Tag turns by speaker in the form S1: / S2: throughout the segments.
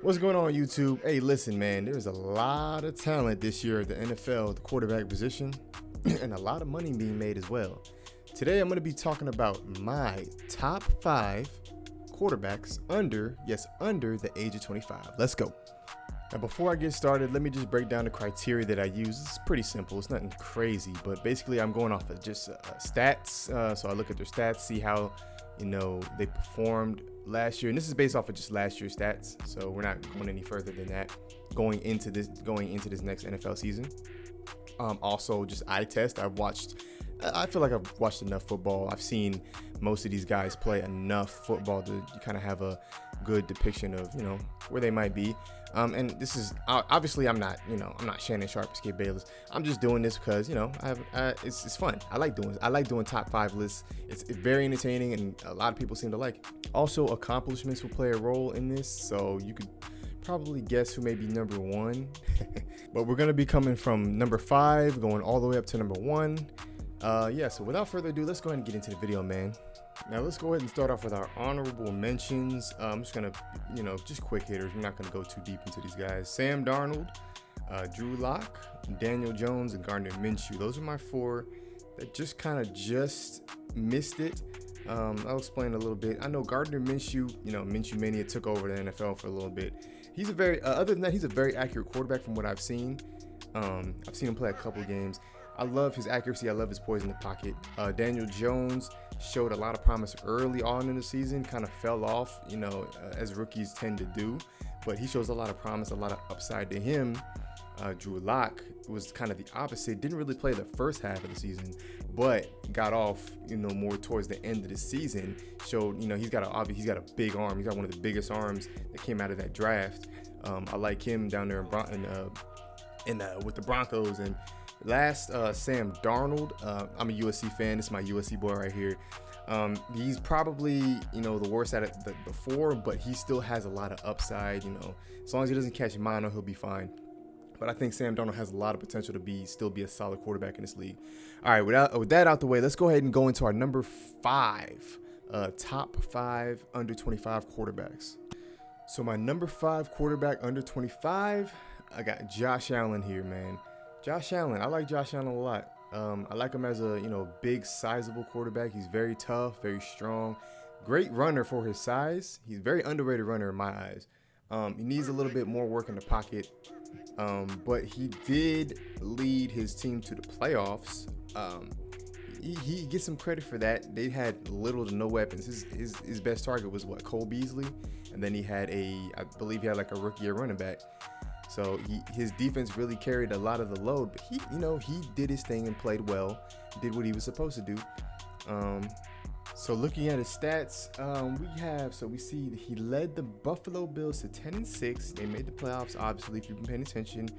S1: What's going on, YouTube? Hey, listen, man, there's a lot of talent this year at the NFL, the quarterback position, and a lot of money being made as well. Today, I'm going to be talking about my top 5 quarterbacks under the age of 25. Let's go. Now, before I get started, let me just break down the criteria that I use. It's pretty simple. It's nothing crazy, but basically, I'm going off of just stats. So I look at their stats, see how they performed last year, and this is based off of just last year's stats. So we're not going any further than that going into this next NFL season. Also, just eye test. I feel like I've watched enough football. I've seen most of these guys play enough football to kind of have a good depiction of where they might be. And this is obviously I'm not Shannon Sharp or Skip Bayless. I'm just doing this because it's fun. I like doing top 5 lists. It's very entertaining, and a lot of people seem to like it. Also, accomplishments will play a role in this, so you could probably guess who may be number 1. But we're gonna be coming from number 5 going all the way up to number 1. So without further ado, let's go ahead and get into the video, man. Now let's go ahead and start off with our honorable mentions. I'm just gonna, just quick hitters. We're not gonna go too deep into these guys. Sam Darnold, Drew Lock, Daniel Jones, and Gardner Minshew. Those are my 4 that just missed it. I'll explain a little bit. I know Gardner Minshew, Minshew Mania took over the NFL for a little bit. He's other than that, he's a very accurate quarterback from what I've seen. I've seen him play a couple games. I love his accuracy. I love his poise in the pocket. Daniel Jones showed a lot of promise early on in the season, kind of fell off, as rookies tend to do. But he shows a lot of promise, a lot of upside to him. Drew Lock was kind of the opposite. Didn't really play the first half of the season, but got off, more towards the end of the season. Showed, he's got a big arm. He's got one of the biggest arms that came out of that draft. I like him down there with the Broncos. And last, Sam Darnold. I'm a USC fan. This is my USC boy right here. He's probably, the worst at it before, but he still has a lot of upside. As long as he doesn't catch mono, he'll be fine. But I think Sam Darnold has a lot of potential to still be a solid quarterback in this league. All right, with that out the way, let's go ahead and go into our number 5, top 5 under 25 quarterbacks. So my number 5 quarterback under 25, I got Josh Allen here, man. Josh Allen, I like Josh Allen a lot. I like him as a big, sizable quarterback. He's very tough, very strong, great runner for his size. He's a very underrated runner in my eyes. He needs a little bit more work in the pocket, but he did lead his team to the playoffs. He gets some credit for that. They had little to no weapons. His best target was Cole Beasley, and then he had I believe he had like a rookie running back. So his defense really carried a lot of the load, but he did his thing and played well, did what he was supposed to do. So looking at his stats, we see that he led the Buffalo Bills to 10-6. They made the playoffs, obviously, if you've been paying attention.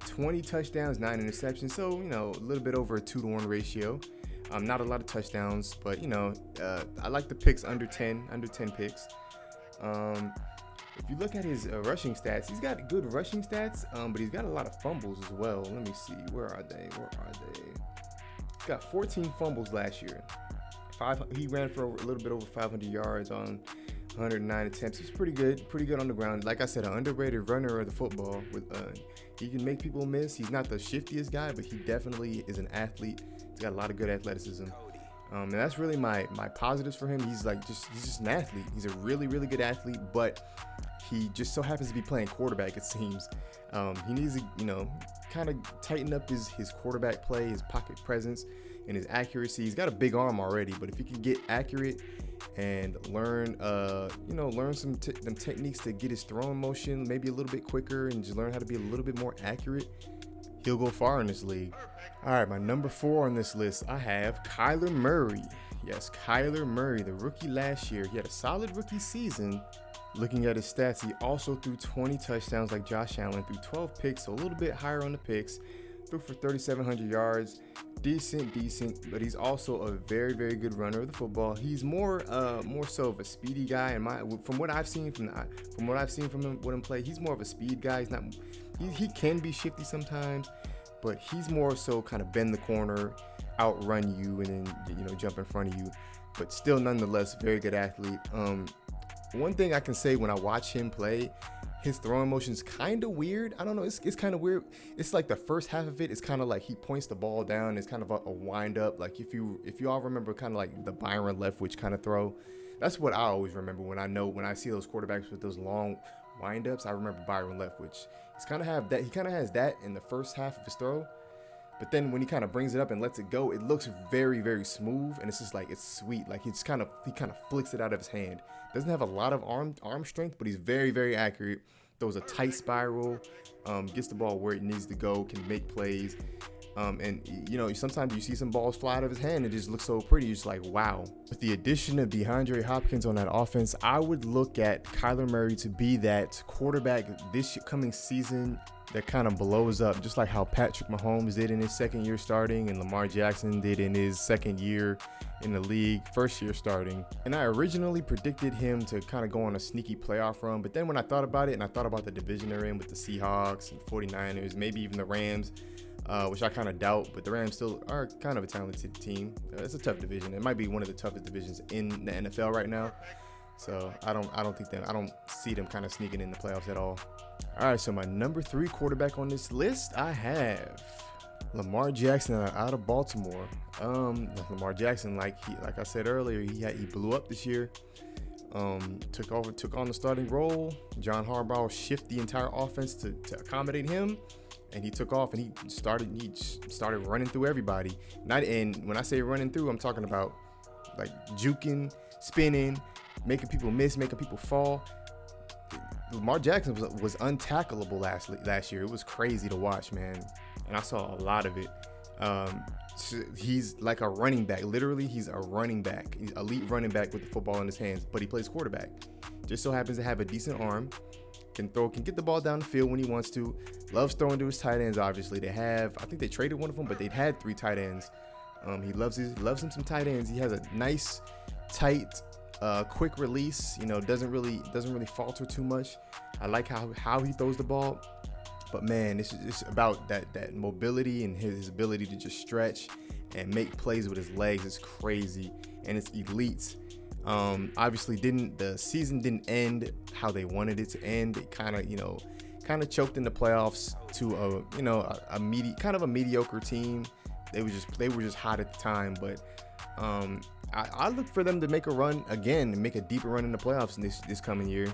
S1: 20 touchdowns, 9 interceptions. So, a little bit over a 2-to-1 ratio. Not a lot of touchdowns, but, I like the picks under 10 picks. If you look at his rushing stats, he's got good rushing stats, but he's got a lot of fumbles as well. Let me see. Where are they? He's got 14 fumbles last year. He ran for a little bit over 500 yards on 109 attempts. It's pretty good on the ground. Like I said, an underrated runner of the football. He can make people miss. He's not the shiftiest guy, but he definitely is an athlete. He's got a lot of good athleticism. And that's really my positives for him. He's just an athlete. He's a really, really good athlete, but he just so happens to be playing quarterback, it seems. He needs to, kind of tighten up his quarterback play, his pocket presence, and his accuracy. He's got a big arm already, but if he can get accurate and learn some techniques to get his throwing motion maybe a little bit quicker and just learn how to be a little bit more accurate, he'll go far in this league. All right, my number 4 on this list, I have Kyler Murray. Yes, Kyler Murray, the rookie last year. He had a solid rookie season. Looking at his stats, he also threw 20 touchdowns like Josh Allen, threw 12 picks, so a little bit higher on the picks. Threw for 3,700 yards. Decent, but he's also a very, very good runner of the football. He's more so of a speedy guy. From what I've seen from him play, he's more of a speed guy. He can be shifty sometimes, but he's more so kind of bend the corner, outrun you, and then jump in front of you. But still, nonetheless, very good athlete. One thing I can say when I watch him play, His throwing motion is kind of weird. I don't know. It's kind of weird. It's like the first half of it is kind of like he points the ball down. It's kind of a wind up. Like if you all remember kind of like the Byron Leftwich kind of throw. That's what I always remember when I see those quarterbacks with those long wind ups. I remember Byron Leftwich. He kind of has that in the first half of his throw. But then when he kind of brings it up and lets it go, it looks very, very smooth, and it's just like, it's sweet. Like he kind of flicks it out of his hand. Doesn't have a lot of arm strength, but he's very, very accurate. Throws a tight spiral, gets the ball where it needs to go, can make plays. And you know, sometimes you see some balls fly out of his hand and it just looks so pretty. You're just like, wow. With the addition of DeAndre Hopkins on that offense, I would look at Kyler Murray to be that quarterback this coming season that kind of blows up, just like how Patrick Mahomes did in his second year starting and Lamar Jackson did in his second year in the league, first year starting. And I originally predicted him to kind of go on a sneaky playoff run, but then when I thought about it and I thought about the division they're in with the Seahawks and 49ers, maybe even the Rams, which I kind of doubt, but the Rams still are kind of a talented team. It's a tough division. It might be one of the toughest divisions in the NFL right now. So I don't see them kind of sneaking in the playoffs at all. All right, so my number 3 quarterback on this list, I have Lamar Jackson out of Baltimore. Lamar Jackson, like I said earlier, he blew up this year. Took on the starting role. John Harbaugh shifted the entire offense to accommodate him, and he took off and he started running through everybody. And when I say running through, I'm talking about like juking, spinning, making people miss, making people fall. Lamar Jackson was untackleable last year. It was crazy to watch, man, and I saw a lot of it. He's like a running back. Literally, he's a running back. He's elite running back with the football in his hands, but he plays quarterback. Just so happens to have a decent arm. Can get the ball down the field when he wants to. Loves throwing to his tight ends, obviously. I think they traded one of them, but they'd had 3 tight ends. He loves him some tight ends. He has a nice, tight, quick release. You know, doesn't really falter too much. I like how he throws the ball. But man, it's about that mobility and his ability to just stretch and make plays with his legs. It's crazy, and it's elite. Obviously the season didn't end how they wanted it to end. It kind of choked in the playoffs to a mediocre team. They were just hot at the time, but I look for them to make a run again and make a deeper run in the playoffs this coming year.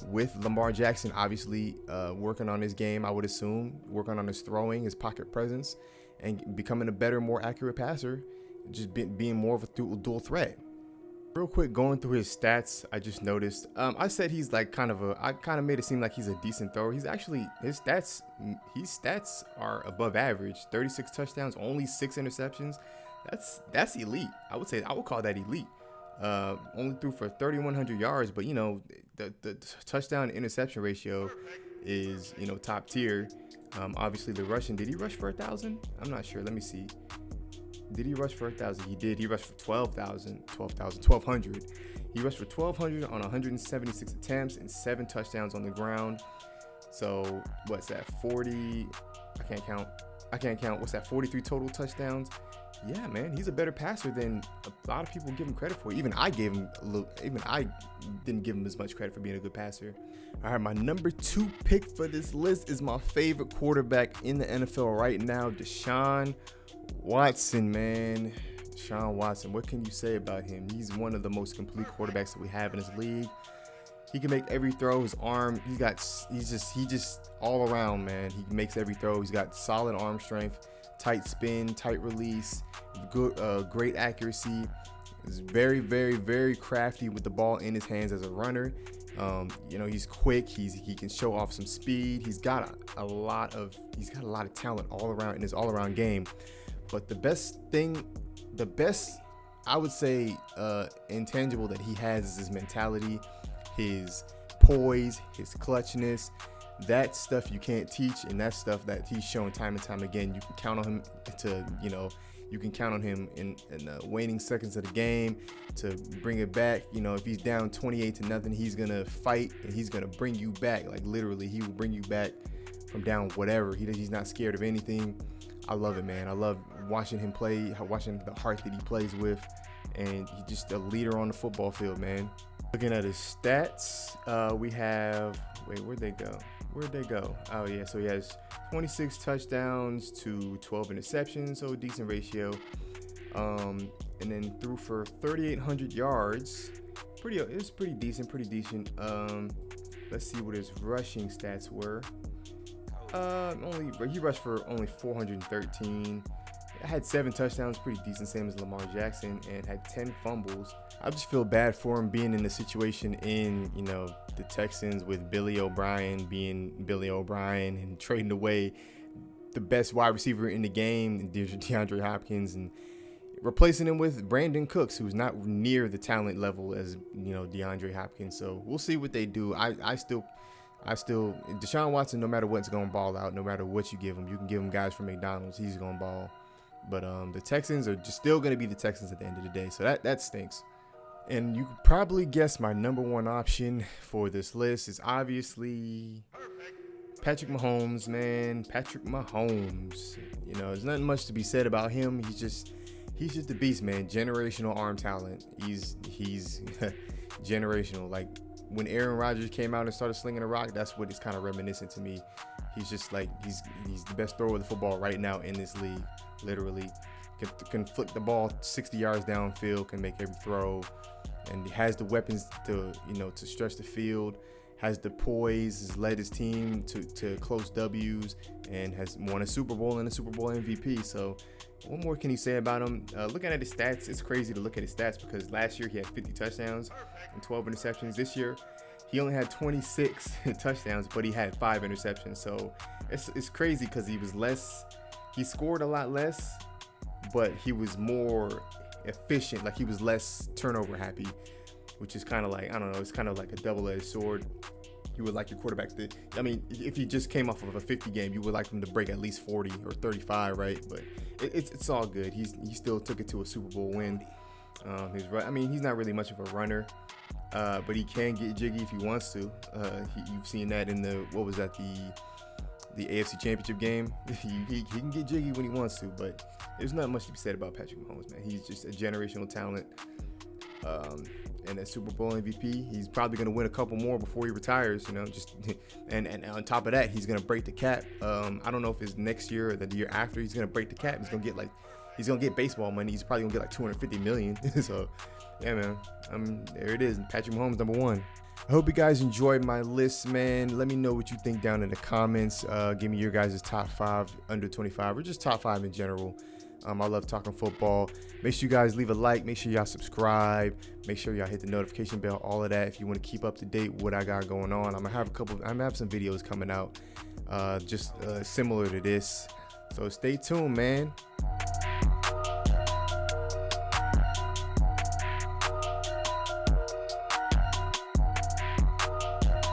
S1: With Lamar Jackson obviously working on his game, I would assume, working on his throwing, his pocket presence, and becoming a better, more accurate passer, just being more of a dual threat. Real quick, going through his stats, I just noticed. I said he's like I kind of made it seem like he's a decent thrower. He's actually, his stats are above average. 36 touchdowns, only 6 interceptions. That's elite. I would call that elite. Only threw for 3,100 yards, but the touchdown interception ratio is top tier. Obviously the rushing. Did he rush for 1,000? I'm not sure. Let me see. Did he rush for 1,000? He did. He rushed for 1,200. He rushed for 1,200 on 176 attempts and 7 touchdowns on the ground. So what's that? 40? I can't count. What's that? 43 total touchdowns. Yeah, man, he's a better passer than a lot of people give him credit for. Even I didn't give him as much credit for being a good passer. All right, my number 2 pick for this list is my favorite quarterback in the NFL right now, Deshaun Watson, man. Deshaun Watson, what can you say about him? He's one of the most complete quarterbacks that we have in this league. He can make every throw. His arm, he's just all around, man. He makes every throw. He's got solid arm strength, tight spin, tight release, good, great accuracy. He's very, very, very crafty with the ball in his hands as a runner. He's quick. He can show off some speed. He's got a lot of talent all around in his all-around game. But the best I would say intangible that he has is his mentality, his poise, his clutchness. That stuff you can't teach, and that stuff that he's shown time and time again. You can count on him in the waning seconds of the game to bring it back. If he's down 28-0, he's gonna fight and he's gonna bring you back. Like literally, he will bring you back from down whatever. He's not scared of anything. I love it, man. I love watching him play, watching the heart that he plays with, and he's just a leader on the football field, man. Looking at his stats, we have Wait, where'd they go? Oh yeah, so he has 26 touchdowns to 12 interceptions, so a decent ratio. And then threw for 3,800 yards. It's pretty decent. Let's see what his rushing stats were. He rushed for only 413. Had 7 touchdowns, pretty decent, same as Lamar Jackson, and had 10 fumbles. I just feel bad for him being in the situation in, the Texans with Billy O'Brien being Billy O'Brien and trading away the best wide receiver in the game, DeAndre Hopkins, and replacing him with Brandon Cooks, who's not near the talent level as, DeAndre Hopkins. So we'll see what they do. I still, Deshaun Watson, no matter what's going to ball out, no matter what you give him. You can give him guys from McDonald's, he's going to ball. But the Texans are just still going to be the Texans at the end of the day. So that stinks. And you could probably guess my number one option for this list is obviously Patrick Mahomes, man. Patrick Mahomes. There's nothing much to be said about him. He's just a beast, man. Generational arm talent. He's generational. Like when Aaron Rodgers came out and started slinging a rock, that's what it's kind of reminiscent to me. He's just like he's the best thrower of the football right now in this league. Literally, can flick the ball 60 yards downfield, can make every throw, and has the weapons to stretch the field. Has the poise, has led his team to close W's, and has won a Super Bowl and a Super Bowl MVP. So what more can you say about him? Looking at his stats, it's crazy to look at his stats because last year he had 50 touchdowns and 12 interceptions. This year he only had 26 touchdowns, but he had 5 interceptions. So it's crazy because he scored a lot less, but he was more efficient. Like he was less turnover happy, which is kind of like, I don't know, it's kind of like a double-edged sword. You would like your quarterback if he just came off of a 50 game, you would like him to break at least 40 or 35, right? But it's all good. He still took it to a Super Bowl win. He's not really much of a runner, but he can get jiggy if he wants to. You've seen that in the AFC Championship game. He can get jiggy when he wants to, but there's not much to be said about Patrick Mahomes, man. He's just a generational talent. And a Super Bowl MVP. He's probably going to win a couple more before he retires, and on top of that, he's going to break the cap. I don't know if it's next year or the year after he's going to break the cap. He's going to get baseball money. He's probably going to get like 250 million. So, yeah, man. There it is. Patrick Mahomes, number 1. I hope you guys enjoyed my list, man. Let me know what you think down in the comments. Give me your guys' top 5 under 25 or just top 5 in general. I love talking football. Make sure you guys leave a like. Make sure y'all subscribe. Make sure y'all hit the notification bell, all of that. If you want to keep up to date with what I got going on, I'm gonna have some videos coming out just similar to this. So stay tuned, man.